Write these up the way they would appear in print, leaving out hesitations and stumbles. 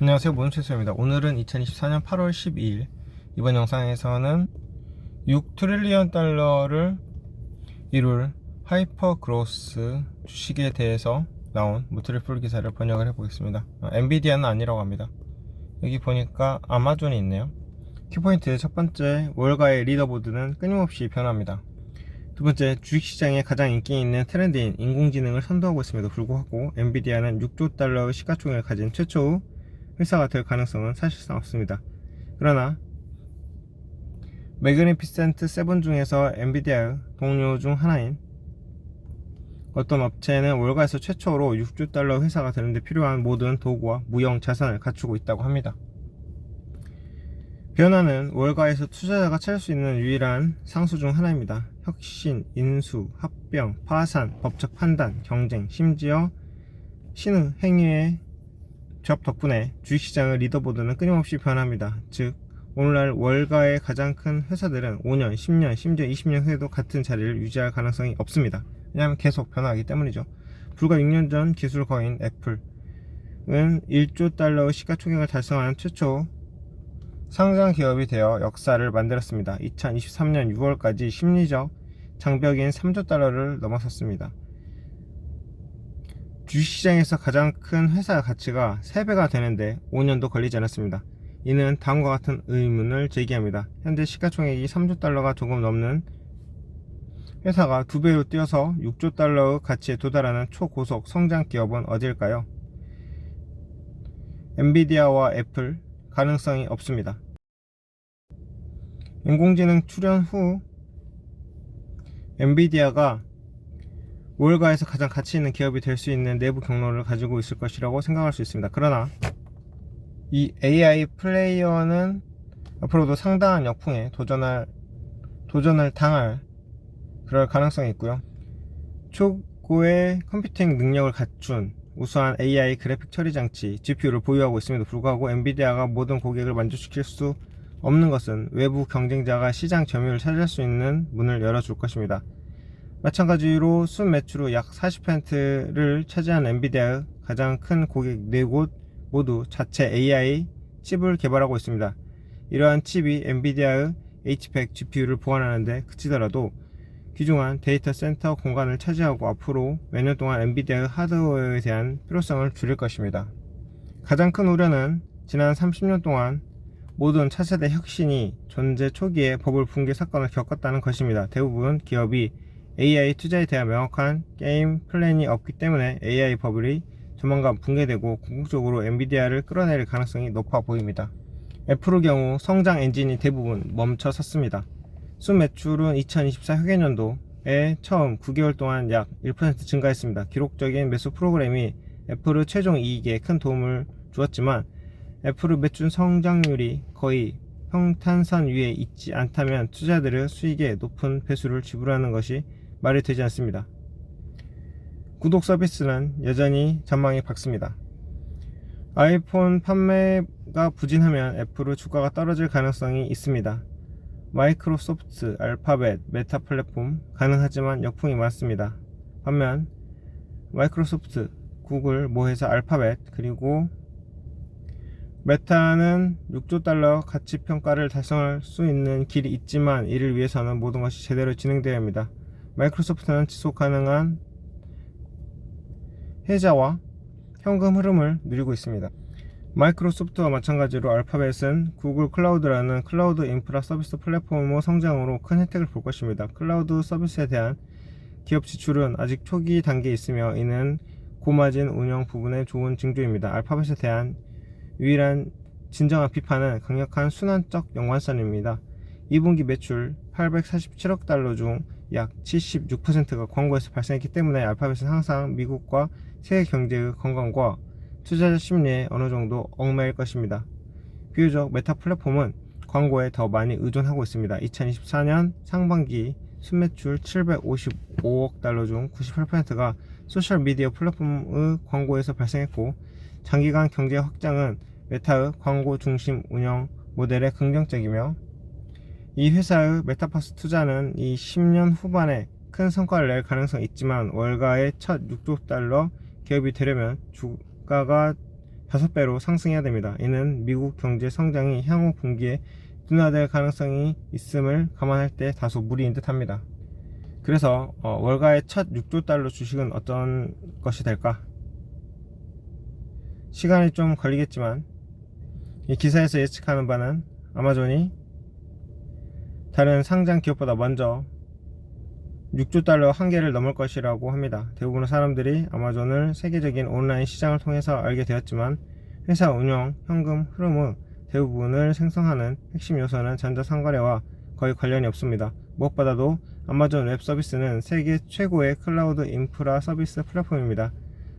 안녕하세요, 모논체스입니다. 오늘은 2024년 8월 12일 이번 영상에서는 6트릴리언 달러를 이룰 하이퍼그로스 주식에 대해서 나온 트리플 기사를 번역을 해보겠습니다. 엔비디아는 아니라고 합니다. 여기 보니까 아마존이 있네요. 키포인트 첫 번째, 월가의 리더보드는 끊임없이 변합니다. 두 번째, 주식시장에 가장 인기 있는 트렌드인 인공지능을 선도하고 있음에도 불구하고 엔비디아는 6조 달러의 시가총액을 가진 최초의 회사가 될 가능성은 사실상 없습니다. 그러나 매그니피센트 7 중에서 엔비디아의 동료 중 하나인 어떤 업체는 월가에서 최초로 6조 달러 회사가 되는데 필요한 모든 도구와 무형 자산을 갖추고 있다고 합니다. 변화는 월가에서 투자자가 찾을 수 있는 유일한 상수 중 하나입니다. 혁신, 인수, 합병, 파산, 법적 판단, 경쟁, 심지어 신의 행위의 조합 덕분에 주식시장의 리더보드는 끊임없이 변합니다. 즉, 오늘날 월가의 가장 큰 회사들은 5년, 10년, 심지어 20년 후에도 같은 자리를 유지할 가능성이 없습니다. 왜냐하면 계속 변화하기 때문이죠. 불과 6년 전 기술 거인 애플은 1조 달러의 시가총액을 달성한 최초 상장 기업이 되어 역사를 만들었습니다. 2023년 6월까지 심리적 장벽인 3조 달러를 넘어섰습니다. 주식시장에서 가장 큰 회사 가치가 3배가 되는데 5년도 걸리지 않았습니다. 이는 다음과 같은 의문을 제기합니다. 현재 시가총액이 3조 달러가 조금 넘는 회사가 2배로 뛰어서 6조 달러의 가치에 도달하는 초고속 성장 기업은 어디일까요? 엔비디아와 애플, 가능성이 없습니다. 인공지능 출현 후 엔비디아가 월가에서 가장 가치 있는 기업이 될 수 있는 내부 경로를 가지고 있을 것이라고 생각할 수 있습니다. 그러나 이 AI 플레이어는 앞으로도 상당한 역풍에 도전을 당할 그럴 가능성이 있고요. 초고의 컴퓨팅 능력을 갖춘 우수한 AI 그래픽 처리 장치 GPU를 보유하고 있음에도 불구하고 엔비디아가 모든 고객을 만족시킬 수 없는 것은 외부 경쟁자가 시장 점유율을 차지할 수 있는 문을 열어줄 것입니다. 마찬가지로 순매출의 약 40%를 차지한 엔비디아의 가장 큰 고객 4곳 모두 자체 AI 칩을 개발하고 있습니다. 이러한 칩이 엔비디아의 H100 GPU를 보완하는 데 그치더라도 귀중한 데이터 센터 공간을 차지하고 앞으로 몇 년 동안 엔비디아의 하드웨어에 대한 필요성을 줄일 것입니다. 가장 큰 우려는 지난 30년 동안 모든 차세대 혁신이 존재 초기에 버블 붕괴 사건을 겪었다는 것입니다. 대부분 기업이 AI 투자에 대한 명확한 게임 플랜이 없기 때문에 AI 버블이 조만간 붕괴되고 궁극적으로 엔비디아를 끌어내릴 가능성이 높아 보입니다. 애플의 경우 성장 엔진이 대부분 멈춰 섰습니다. 순매출은 2024 회계연도에 처음 9개월 동안 약 1% 증가했습니다. 기록적인 매수 프로그램이 애플의 최종 이익에 큰 도움을 주었지만 애플의 매출 성장률이 거의 평탄선 위에 있지 않다면 투자자들의 수익에 높은 배수를 지불하는 것이 말이 되지 않습니다. 구독 서비스는 여전히 전망이 밝습니다. 아이폰 판매가 부진하면 애플의 주가가 떨어질 가능성이 있습니다. 마이크로소프트, 알파벳, 메타 플랫폼 가능하지만 역풍이 많습니다. 반면 마이크로소프트, 구글, 모회사 알파벳, 그리고 메타는 6조 달러 가치 평가를 달성할 수 있는 길이 있지만 이를 위해서는 모든 것이 제대로 진행되어야 합니다. 마이크로소프트는 지속 가능한 해자와 현금 흐름을 누리고 있습니다. 마이크로소프트와 마찬가지로 알파벳은 구글 클라우드라는 클라우드 인프라 서비스 플랫폼의 성장으로 큰 혜택을 볼 것입니다. 클라우드 서비스에 대한 기업 지출은 아직 초기 단계에 있으며 이는 고마진 운영 부분의 좋은 징조입니다. 알파벳에 대한 유일한 진정한 비판은 강력한 순환적 연관성입니다. 2분기 매출 847억 달러 중 약 76%가 광고에서 발생했기 때문에 알파벳은 항상 미국과 세계 경제의 건강과 투자자 심리에 어느 정도 얽매일 것입니다. 비교적 메타 플랫폼은 광고에 더 많이 의존하고 있습니다. 2024년 상반기 순매출 755억 달러 중 98%가 소셜미디어 플랫폼의 광고에서 발생했고 장기간 경제 확장은 메타의 광고 중심 운영 모델에 긍정적이며 이 회사의 메타버스 투자는 이 10년 후반에 큰 성과를 낼 가능성이 있지만 월가의 첫 6조 달러 기업이 되려면 주가가 5배로 상승해야 됩니다. 이는 미국 경제 성장이 향후 분기에 둔화될 가능성이 있음을 감안할 때 다소 무리인 듯합니다. 그래서 월가의 첫 6조 달러 주식은 어떤 것이 될까? 시간이 좀 걸리겠지만 이 기사에서 예측하는 바는 아마존이 다른 상장 기업보다 먼저 6조 달러 한계를 넘을 것이라고 합니다. 대부분의 사람들이 아마존을 세계적인 온라인 시장을 통해서 알게 되었지만 회사 운영, 현금 흐름의 대부분을 생성하는 핵심 요소는 전자상거래와 거의 관련이 없습니다. 무엇보다도 아마존 웹 서비스는 세계 최고의 클라우드 인프라 서비스 플랫폼입니다.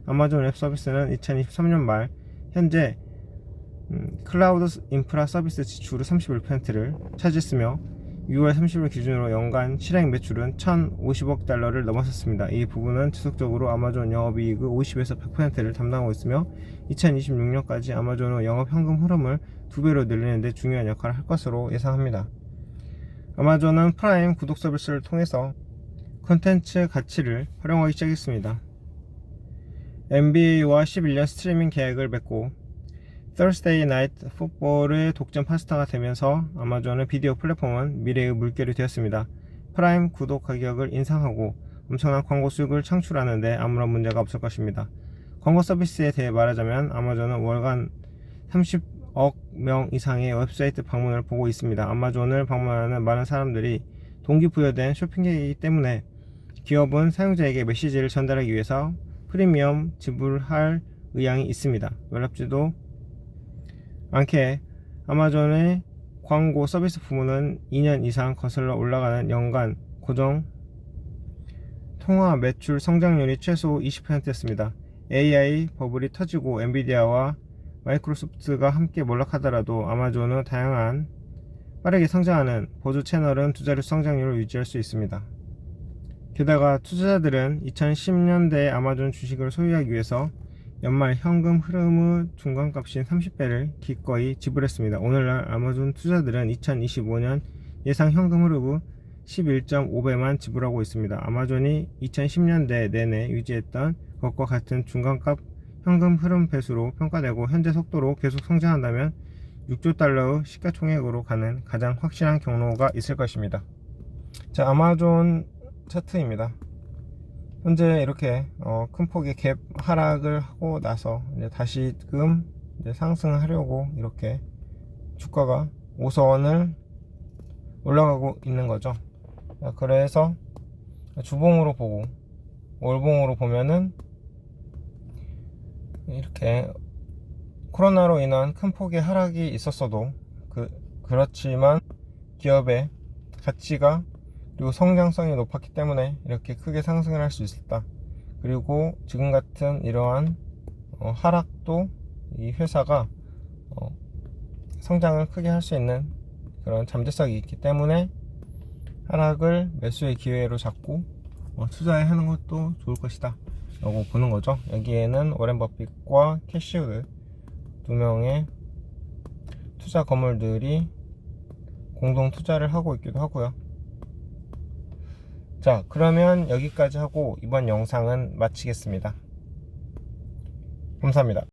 아마존 웹 서비스는 2023년 말 현재 클라우드 인프라 서비스 지출의 31%를 차지했으며 6월 30일 기준으로 연간 실행 매출은 1,050억 달러를 넘어섰습니다. 이 부분은 지속적으로 아마존 영업이익의 50에서 100%를 담당하고 있으며 2026년까지 아마존의 영업 현금 흐름을 2배로 늘리는 데 중요한 역할을 할 것으로 예상합니다. 아마존은 프라임 구독 서비스를 통해서 콘텐츠 가치를 활용하기 시작했습니다. NBA와 11년 스트리밍 계약을 맺고 Thursday Night Football의 독점 파스타가 되면서 아마존의 비디오 플랫폼은 미래의 물결이 되었습니다. 프라임 구독 가격을 인상하고 엄청난 광고 수익을 창출하는데 아무런 문제가 없을 것입니다. 광고 서비스에 대해 말하자면 아마존은 월간 30억 명 이상의 웹사이트 방문을 보고 있습니다. 아마존을 방문하는 많은 사람들이 동기부여된 쇼핑객이기 때문에 기업은 사용자에게 메시지를 전달하기 위해서 프리미엄 지불할 의향이 있습니다. 놀랍지도 않게 아마존의 광고 서비스 부문은 2년 이상 거슬러 올라가는 연간 고정 통화 매출 성장률이 최소 20%였습니다. AI 버블이 터지고 엔비디아와 마이크로소프트가 함께 몰락하더라도 아마존은 다양한 빠르게 성장하는 보조 채널은 두 자릿 성장률을 유지할 수 있습니다. 게다가 투자자들은 2010년대 아마존 주식을 소유하기 위해서 연말 현금 흐름의 중간값인 30배를 기꺼이 지불했습니다. 오늘날 아마존 투자들은 2025년 예상 현금 흐름의 11.5배만 지불하고 있습니다. 아마존이 2010년대 내내 유지했던 것과 같은 중간값 현금 흐름 배수로 평가되고 현재 속도로 계속 성장한다면 6조 달러의 시가총액으로 가는 가장 확실한 경로가 있을 것입니다. 자, 아마존 차트입니다. 현재 이렇게 큰 폭의 갭 하락을 하고 나서 이제 다시금 이제 상승하려고 이렇게 주가가 5선을 올라가고 있는 거죠. 그래서 주봉으로 보고 월봉으로 보면은 이렇게 코로나로 인한 큰 폭의 하락이 있었어도 그렇지만 기업의 가치가 그리고 성장성이 높았기 때문에 이렇게 크게 상승을 할 수 있었다. 그리고 지금 같은 이러한 하락도 이 회사가 성장을 크게 할 수 있는 그런 잠재성이 있기 때문에 하락을 매수의 기회로 잡고 투자하는 것도 좋을 것이다 라고 보는 거죠. 여기에는 워렌 버핏과 캐시 우드 두 명의 투자 거물들이 공동 투자를 하고 있기도 하고요. 자, 그러면 여기까지 하고 이번 영상은 마치겠습니다. 감사합니다.